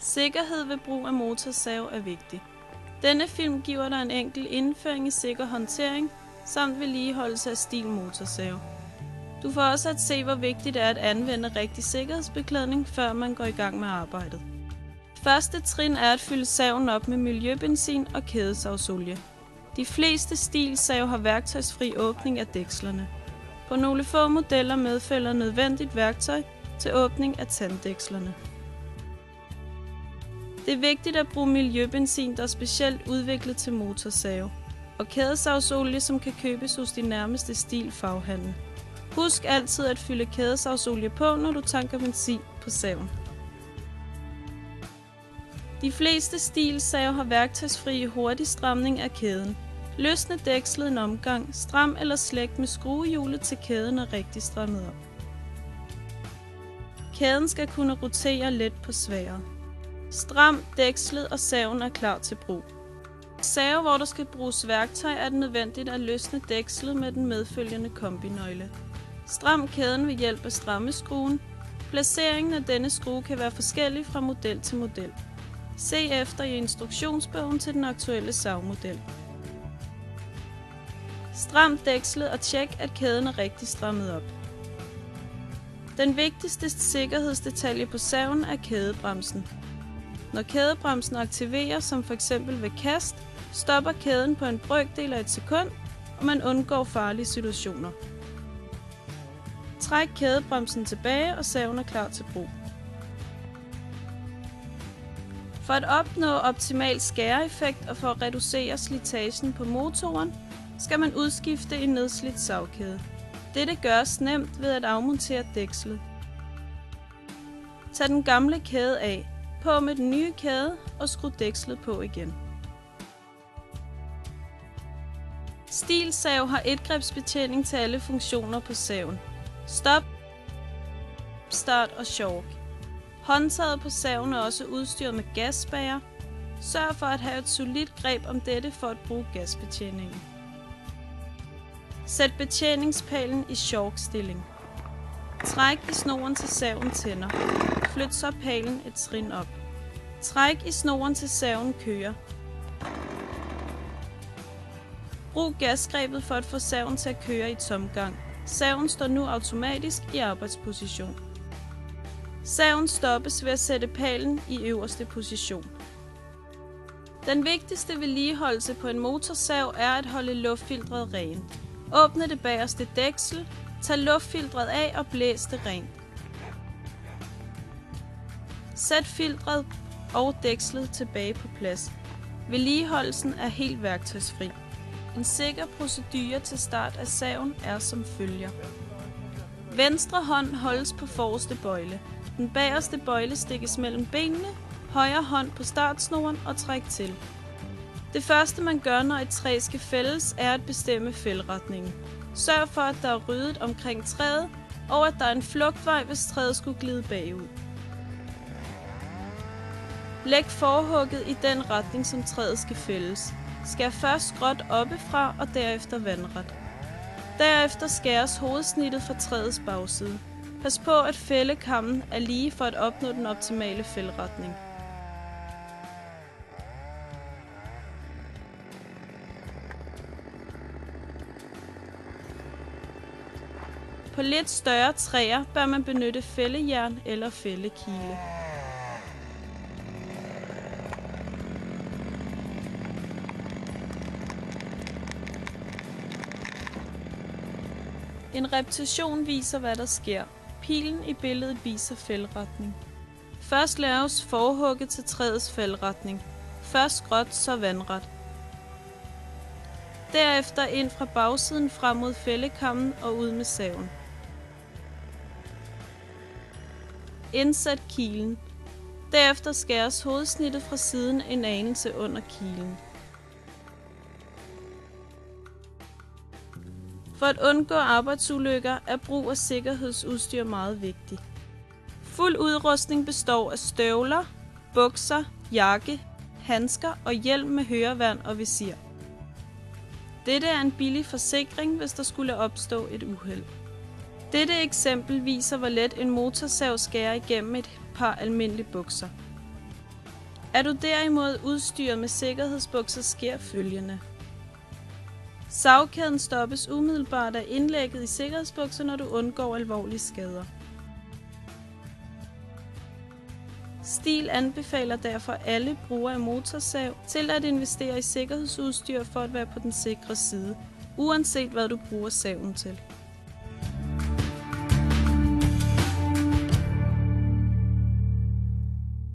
Sikkerhed ved brug af motorsav er vigtig. Denne film giver dig en enkel indføring i sikker håndtering samt vedligeholdelse af stil motorsav. Du får også at se, hvor vigtigt det er at anvende rigtig sikkerhedsbeklædning, før man går i gang med arbejdet. Første trin er at fylde saven op med miljøbenzin og kædesavsolie. De fleste stilsav har værktøjsfri åbning af dækslerne. På nogle få modeller medfølger nødvendigt værktøj til åbning af tanddækslerne. Det er vigtigt at bruge miljøbenzin, der er specielt udviklet til motorsave, og kædesavsolie, som kan købes hos de nærmeste stilfaghandel. Husk altid at fylde kædesavsolie på, når du tanker benzin på saven. De fleste stilsave har værktøjsfri hurtig stramning af kæden. Løsne dækslet en omgang, stram eller slægt med skruehjulet til kæden er rigtig strammet op. Kæden skal kunne rotere let på sværet. Stram dækslet, og saven er klar til brug. Save, hvor der skal bruges værktøj, er det nødvendigt at løsne dækslet med den medfølgende kombinøgle. Stram kæden ved hjælp af strammeskruen. Placeringen af denne skrue kan være forskellig fra model til model. Se efter i instruktionsbogen til den aktuelle savmodel. Stram dækslet og tjek, at kæden er rigtig strammet op. Den vigtigste sikkerhedsdetalje på saven er kædebremsen. Når kædebremsen aktiveres, som f.eks. ved kast, stopper kæden på en brøkdel af et sekund, og man undgår farlige situationer. Træk kædebremsen tilbage, og saven er klar til brug. For at opnå optimal skæreeffekt og for at reducere slitagen på motoren, skal man udskifte en nedslidt savkæde. Dette gøres nemt ved at afmontere dækslet. Tag den gamle kæde af, på med den nye kæde og skru dækslet på igen. Stilsav har etgrebsbetjening til alle funktioner på saven. Stop, start og sjork. Håndtaget på saven er også udstyret med gasspærre. Sørg for at have et solidt greb om dette for at bruge gasbetjeningen. Sæt betjeningspælen i sjorkstilling. Træk i snoren til saven tænder. Flyt så pælen et trin op. Træk i snoren til saven kører. Brug gasgrebet for at få saven til at køre i tomgang. Saven står nu automatisk i arbejdsposition. Saven stoppes ved at sætte pælen i øverste position. Den vigtigste vedligeholdelse på en motorsav er at holde luftfiltret rent. Åbne det bagerste dæksel, tag luftfiltret af og blæs det rent. Sæt filtret og dækslet tilbage på plads. Vedligeholdelsen er helt værktøjsfri. En sikker procedure til start af saven er som følger. Venstre hånd holdes på forreste bøjle. Den bagerste bøjle stikkes mellem benene, højre hånd på startsnoren og træk til. Det første man gør, når et træ skal fældes, er at bestemme fældretningen. Sørg for, at der er ryddet omkring træet, og at der er en flugtvej, hvis træet skulle glide bagud. Læg forhugget i den retning, som træet skal fældes. Skær først skråt oppefra og derefter vandret. Derefter skæres hovedsnittet fra træets bagside. Pas på, at fældekammen er lige for at opnå den optimale fældretning. På lidt større træer bør man benytte fældejern eller fældekile. En repetition viser, hvad der sker. Pilen i billedet viser fældretning. Først laves forhugget til træets fældretning. Først skråt, så vandret. Derefter ind fra bagsiden frem mod fældekammen og ud med saven. Indsæt kilen. Derefter skæres hovedsnittet fra siden en anelse under kilen. For at undgå arbejdsulykker er brug af sikkerhedsudstyr meget vigtigt. Fuld udrustning består af støvler, bukser, jakke, handsker og hjelm med høreværn og visir. Dette er en billig forsikring, hvis der skulle opstå et uheld. Dette eksempel viser, hvor let en motorsav skærer igennem et par almindelige bukser. Er du derimod udstyret med sikkerhedsbukser, sker følgende. Savkæden stoppes umiddelbart af indlægget i sikkerhedsbukser, når du undgår alvorlige skader. STIL anbefaler derfor alle brugere af motorsav til at investere i sikkerhedsudstyr for at være på den sikre side, uanset hvad du bruger saven til.